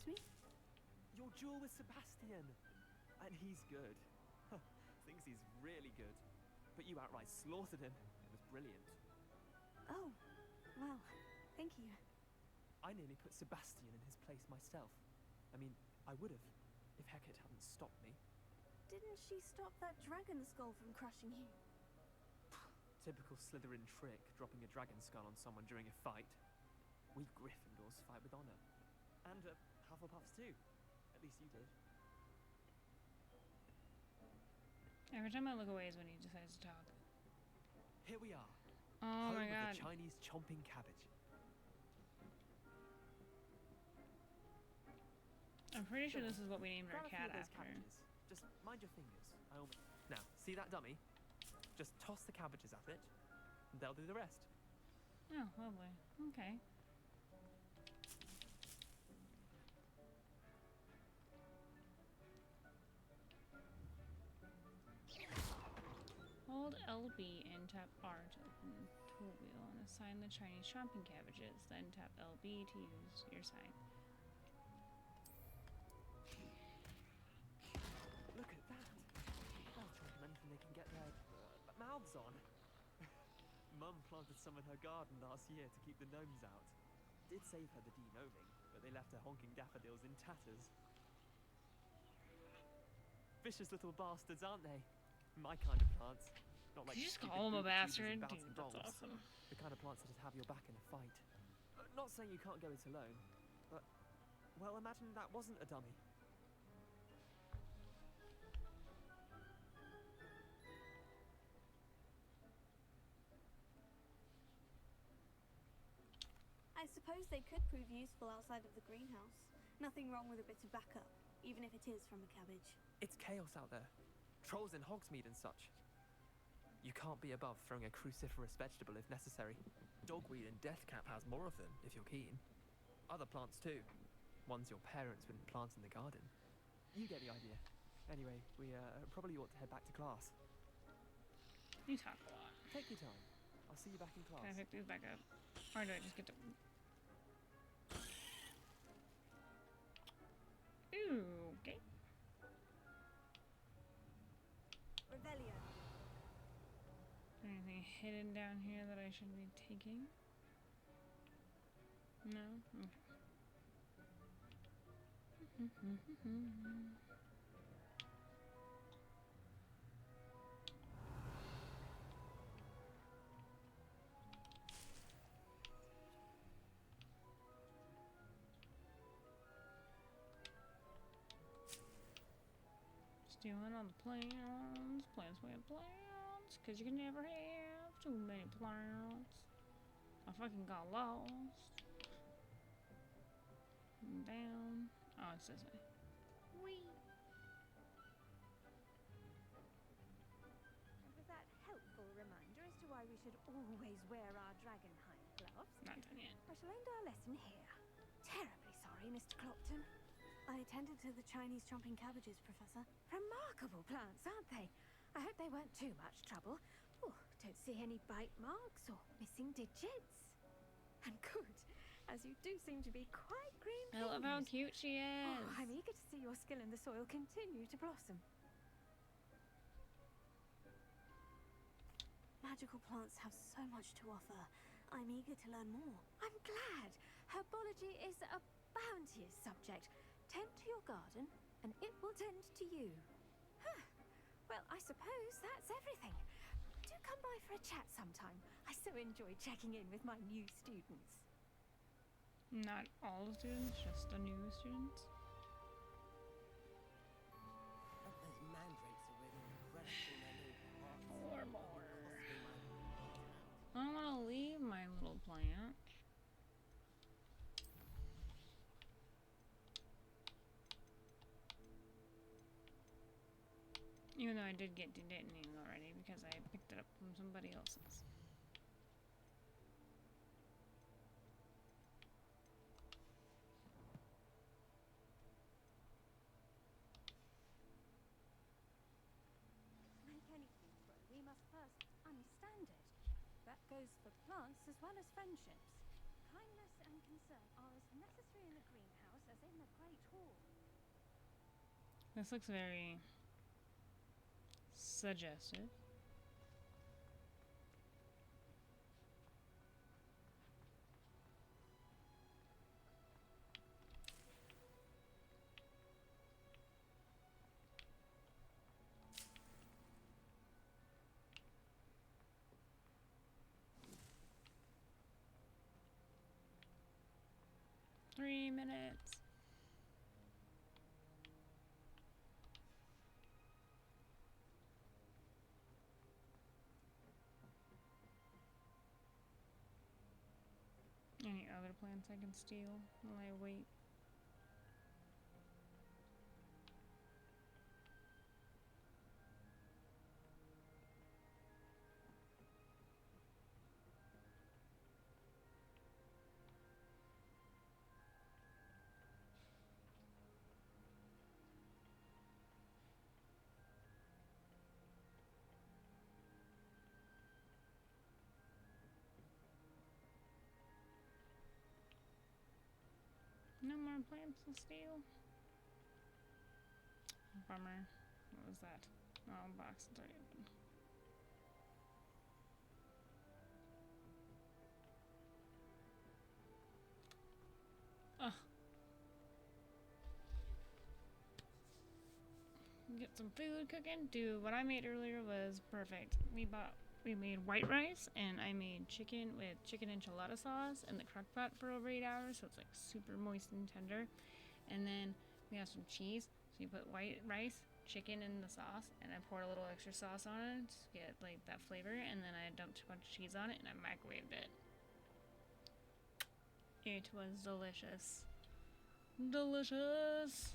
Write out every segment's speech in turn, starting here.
Excuse me? Your duel with Sebastian. And he's good. Thinks he's really good. But you outright slaughtered him. It was brilliant. Oh, wow. Thank you. I nearly put Sebastian in his place myself. I mean, I would have, if Hecate hadn't stopped me. Didn't she stop that dragon skull from crushing you? Typical Slytherin trick, dropping a dragon skull on someone during a fight. We Gryffindors fight with honor. And Hufflepuffs too. At least you did. Every time I look away is when he decides to talk. Here we are. Oh home my god. of the Chinese chomping cabbage. I'm pretty sure this is what we named our Grab a few cat of those after. cabbages. Just mind your fingers. Now, see that dummy? Just toss the cabbages at it, and they'll do the rest. Oh, lovely. Okay. Hold LB and tap R to open the tool wheel and assign the Chinese chomping cabbages. Then tap LB to use your sign. Look at that. They'll chomp on anything they can get their mouths on. Mum planted some in her garden last year to keep the gnomes out. Did save her the de-gnoming, but they left her honking daffodils in tatters. Vicious little bastards, aren't they? My kind of plants. Not like Did you just stupid call him a booty tubers bastard? and Dude, bouncing that's balls. awesome. The kind of plants that'd have your back in a fight. Not saying you can't go it alone, but, well, imagine that wasn't a dummy. I suppose they could prove useful outside of the greenhouse. Nothing wrong with a bit of backup, even if it is from a cabbage. It's chaos out there. Trolls in Hogsmeade and such. You can't be above throwing a cruciferous vegetable if necessary. Dogweed and Deathcap has more of them, if you're keen. Other plants too. Ones your parents wouldn't plant in the garden. You get the idea. Anyway, we probably ought to head back to class. You talk a lot. Take your time. I'll see you back in class. Can I pick these back up? Or do I just get to... Ooh, okay. Revelio. Anything hidden down here that I should be taking? No? Okay. Stealing all the plants, plants, cause you can never have too many plants. I fucking got lost. Down. Oh, it's this way. Whee! And with that helpful reminder as to why we should always wear our dragonhide gloves, Not done yet. I shall end our lesson here. Terribly sorry, Mr. Clopton. I attended to the Chinese chomping cabbages, Professor. Remarkable plants, aren't they? I hope they weren't too much trouble. Oh, don't see any bite marks or missing digits. And good, as you do seem to be quite green. I love how cute she is. Oh, I'm eager to see your skill in the soil continue to blossom. Magical plants have so much to offer. I'm eager to learn more. I'm glad. Herbology is a bounteous subject. Tend to your garden, and it will tend to you. Huh. Well, I suppose that's everything. Do come by for a chat sometime. I so enjoy checking in with my new students. Not all the students, just the new students. Those mandrakes are really incredible. Four more. I don't want to leave my little plant. Even though I did get detonating already because I picked it up from somebody else's. Make anything grow, we must first understand it. That goes for plants as well as friendships. Kindness and concern are as necessary in the greenhouse as in the great This looks very suggestive. Three minutes. Any other plants I can steal while I wait? No more plants to steal. Bummer. What was that? Oh, box is already open. Ugh. Get some food cooking. Dude, what I made earlier was perfect. We made white rice, and I made chicken with chicken enchilada sauce in the crock pot for over 8 hours, so it's like super moist and tender. And then we have some cheese, so you put white rice, chicken in the sauce, and I poured a little extra sauce on it to get like that flavor, and then I dumped a bunch of cheese on it, and I microwaved it. It was delicious. Delicious!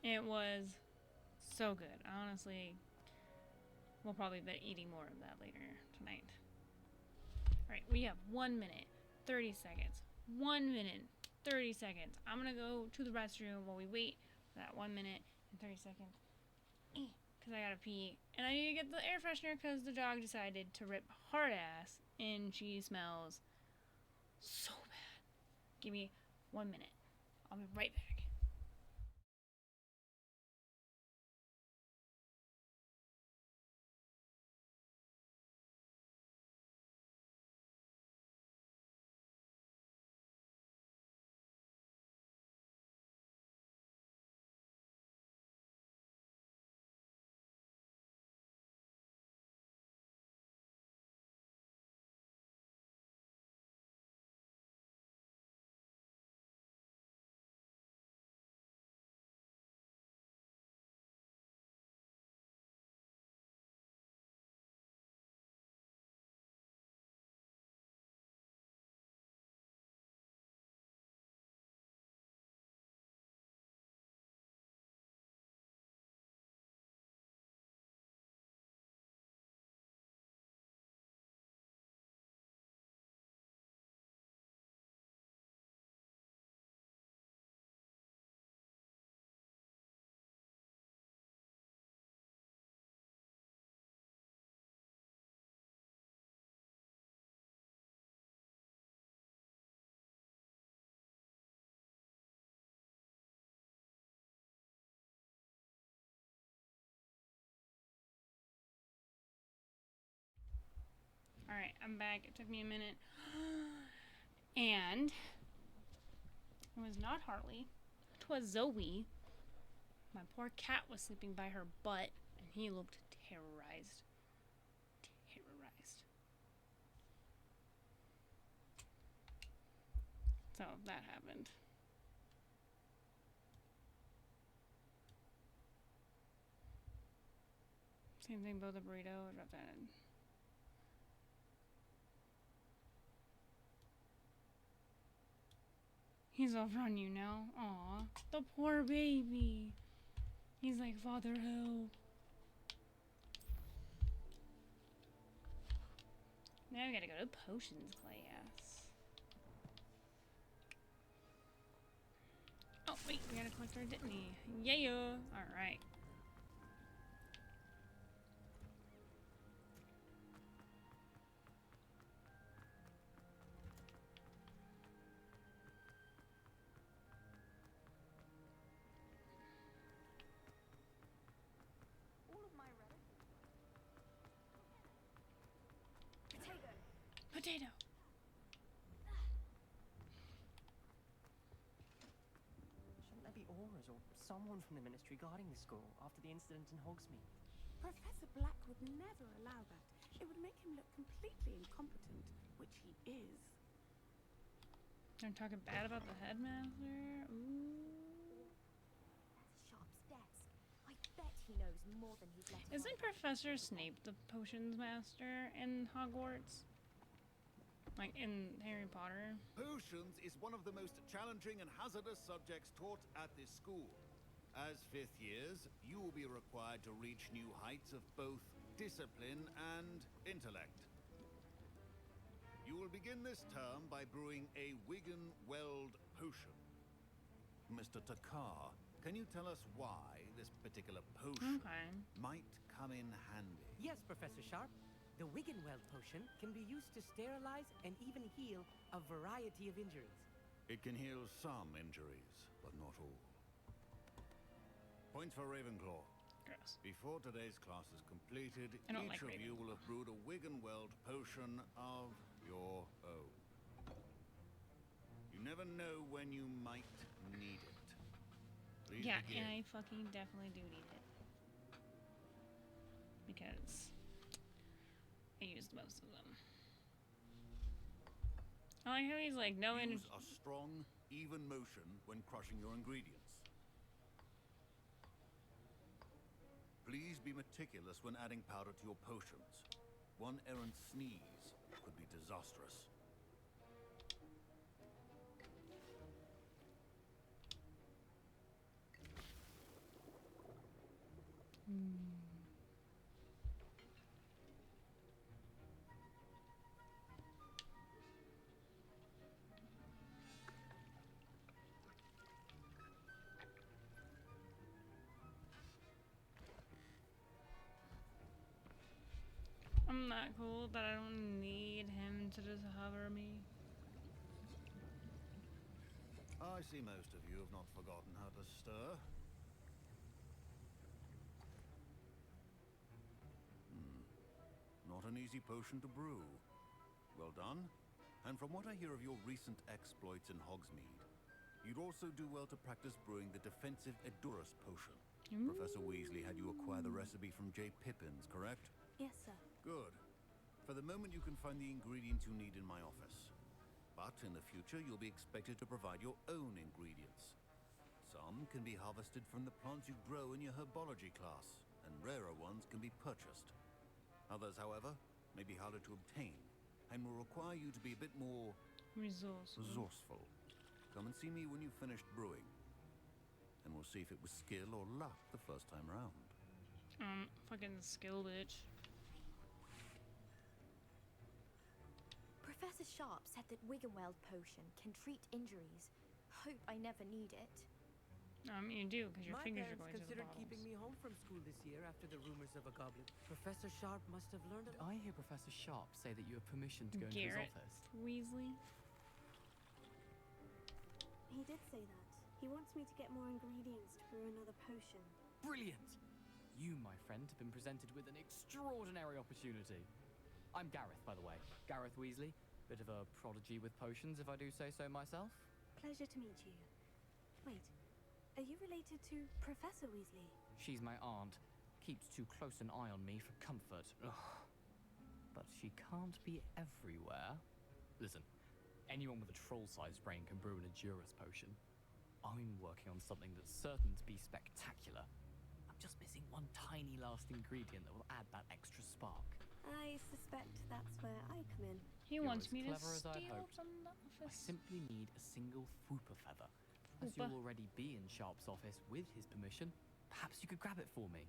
It was so good. Honestly, we'll probably be eating more of that later tonight. Alright, we have 1 minute, 30 seconds. 1 minute, 30 seconds. I'm gonna go to the restroom while we wait for that 1 minute and 30 seconds. Because I gotta pee. And I need to get the air freshener because the dog decided to rip hard ass and she smells so bad. Give me 1 minute. I'll be right back. Alright, I'm back. It took me a minute. And it was not Harley. It was Zoe. My poor cat was sleeping by her butt, and he looked terrorized. Terrorized. So that happened. Same thing, both a burrito. Drop that in. He's over on you now. Aw, the poor baby. He's like, Father, help. Now we gotta go to potions class. Oh, wait, we gotta collect our Dittany. Yeah, alright. Potato. Shouldn't there be auras or someone from the ministry guarding the school after the incident in Hogsmeade? Professor Black would never allow that. It would make him look completely incompetent, which he is. They're talking bad about the headmaster. Ooh. That's Sharp's desk. I bet he knows more than he's let on. Isn't Professor Snape the potions master in Hogwarts? Like in Harry Potter? Potions is one of the most challenging and hazardous subjects taught at this school. As fifth years, you will be required to reach new heights of both discipline and intellect. You will begin this term by brewing a Wiggenweld potion. Mr. Takar, can you tell us why this particular potion Okay. might come in handy? Yes, Professor Sharp. The Wiggenweld potion can be used to sterilize and even heal a variety of injuries. It can heal some injuries, but not all. Points for Ravenclaw. Gross. Before today's class is completed, I don't each like of you Ravenclaw. will have brewed a Wiggenweld potion of your own. You never know when you might need it. Please Yeah, begin. and I fucking definitely do need it. Because I used most of them. I like how he's like, no energy. Use a strong, even motion when crushing your ingredients. Please be meticulous when adding powder to your potions. One errant sneeze could be disastrous. I'm not cool that I don't need him to just hover me. I see most of you have not forgotten how to stir. Not an easy potion to brew. Well done. And from what I hear of your recent exploits in Hogsmeade, you'd also do well to practice brewing the defensive Edurus potion. Professor Weasley had you acquire the recipe from J. Pippins, correct? Yes, sir. Good. For the moment, you can find the ingredients you need in my office. But in the future, you'll be expected to provide your own ingredients. Some can be harvested from the plants you grow in your herbology class, and rarer ones can be purchased. Others, however, may be harder to obtain, and will require you to be a bit more resourceful. Come and see me when you've finished brewing, and we'll see if it was skill or luck the first time round. Fucking skill bitch. Professor Sharp said that Wiggenweld potion can treat injuries. Hope I never need it. You do, because your My fingers are parents going to the considered bottles. keeping me home from school this year after the rumors of a goblet. Professor Sharp must have learned a Did I hear Professor Sharp say that you have permission to go into Garrett his office? Weasley. He did say that. He wants me to get more ingredients to brew another potion. Brilliant! You, my friend, have been presented with an extraordinary opportunity. I'm Gareth, by the way. Gareth Weasley. Bit of a prodigy with potions, if I do say so myself. Pleasure to meet you. Wait, are you related to Professor Weasley? She's my aunt. Keeps too close an eye on me for comfort. Ugh. But she can't be everywhere. Listen, anyone with a troll-sized brain can brew an Edurus potion. I'm working on something that's certain to be spectacular. I'm just missing one tiny last ingredient that will add that extra spark. I suspect that's where I come in. He You're wants as me to clever as I'd steal hoped. from the I office. simply need a single Fooper feather. As Fooper. you'll already be in Sharp's office with his permission, perhaps you could grab it for me.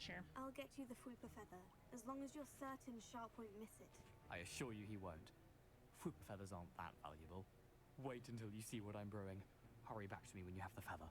Sure. I'll get you the Fwooper feather, as long as you're certain Sharp won't miss it. I assure you he won't. Fooper feathers aren't that valuable. Wait until you see what I'm brewing. Hurry back to me when you have the feather.